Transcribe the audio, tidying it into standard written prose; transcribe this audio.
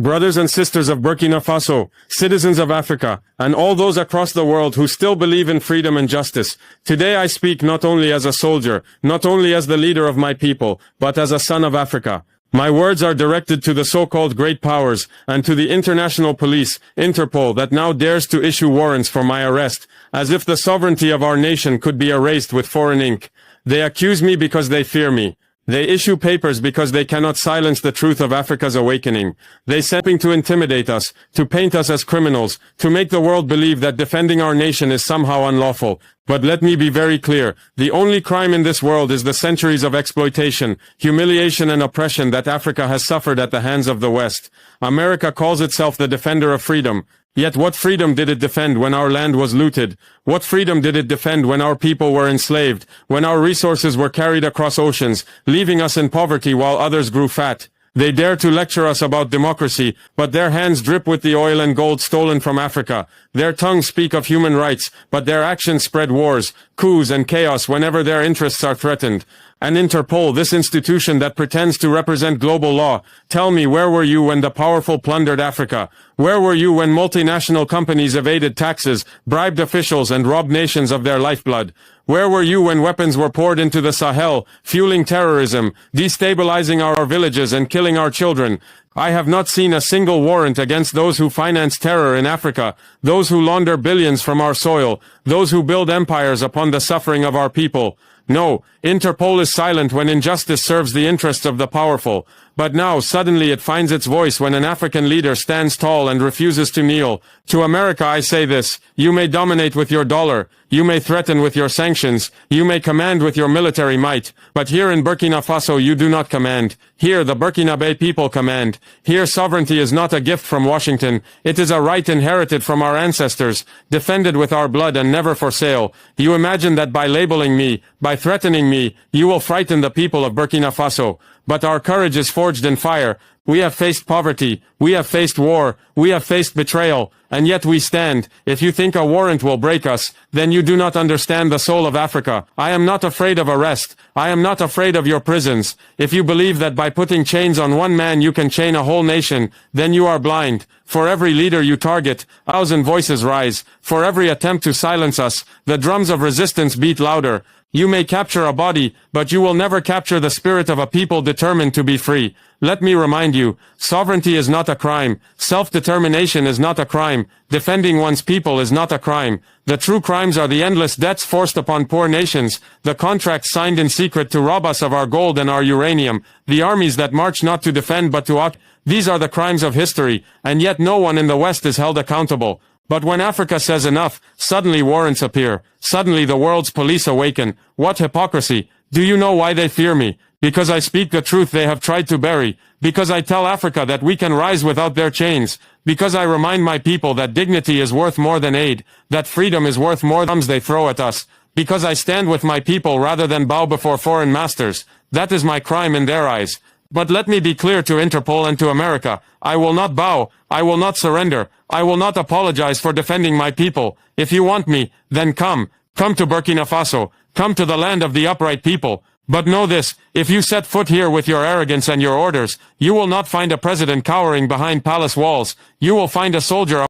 Brothers and sisters of Burkina Faso, citizens of Africa, and all those across the world who still believe in freedom and justice, today I speak not only as a soldier, not only as the leader of my people, but as a son of Africa. My words are directed to the so-called great powers, and to the international police, Interpole, that now dares to issue warrants for my arrest, as if the sovereignty of our nation could be erased with foreign ink. They accuse me because they fear me. They issue papers because they cannot silence the truth of Africa's awakening. They seeking to intimidate us, to paint us as criminals, to make the world believe that defending our nation is somehow unlawful. But let me be very clear, the only crime in this world is the centuries of exploitation, humiliation and oppression that Africa has suffered at the hands of the West. America calls itself the defender of freedom. Yet what freedom did it defend when our land was looted? What freedom did it defend when our people were enslaved, when our resources were carried across oceans, leaving us in poverty while others grew fat? They dare to lecture us about democracy, but their hands drip with the oil and gold stolen from Africa. Their tongues speak of human rights, but their actions spread wars, coups and chaos whenever their interests are threatened. And Interpol, this institution that pretends to represent global law, tell me, where were you when the powerful plundered Africa? Where were you when multinational companies evaded taxes, bribed officials and robbed nations of their lifeblood? Where were you when weapons were poured into the Sahel, fueling terrorism, destabilizing our villages and killing our children? I have not seen a single warrant against those who finance terror in Africa, those who launder billions from our soil, those who build empires upon the suffering of our people. No, Interpol is silent when injustice serves the interests of the powerful. But now, suddenly it finds its voice when an African leader stands tall and refuses to kneel. To America I say this: you may dominate with your dollar, you may threaten with your sanctions, you may command with your military might, but here in Burkina Faso you do not command. Here the Burkinabe people command. Here sovereignty is not a gift from Washington, it is a right inherited from our ancestors, defended with our blood and never for sale. You imagine that by labeling me, by threatening me, you will frighten the people of Burkina Faso. But our courage is forged in fire. We have faced poverty, we have faced war, we have faced betrayal, and yet we stand. If you think a warrant will break us, then you do not understand the soul of Africa. I am not afraid of arrest. I am not afraid of your prisons. If you believe that by putting chains on one man you can chain a whole nation, then you are blind. For every leader you target, 1,000 voices rise. For every attempt to silence us, the drums of resistance beat louder. You may capture a body, but you will never capture the spirit of a people determined to be free. Let me remind you, sovereignty is not a crime. Self-determination is not a crime. Defending one's people is not a crime. The true crimes are the endless debts forced upon poor nations, the contracts signed in secret to rob us of our gold and our uranium, the armies that march not to defend but to occupy. These are the crimes of history, and yet no one in the West is held accountable. But when Africa says enough, suddenly warrants appear. Suddenly the world's police awaken. What hypocrisy! Do you know why they fear me? Because I speak the truth they have tried to bury. Because I tell Africa that we can rise without their chains. Because I remind my people that dignity is worth more than aid, that freedom is worth more than bombs they throw at us. Because I stand with my people rather than bow before foreign masters. That is my crime in their eyes. But let me be clear to Interpol and to America. I will not bow. I will not surrender. I will not apologize for defending my people. If you want me, then come. Come to Burkina Faso. Come to the land of the upright people. But know this, if you set foot here with your arrogance and your orders, you will not find a president cowering behind palace walls. You will find a soldier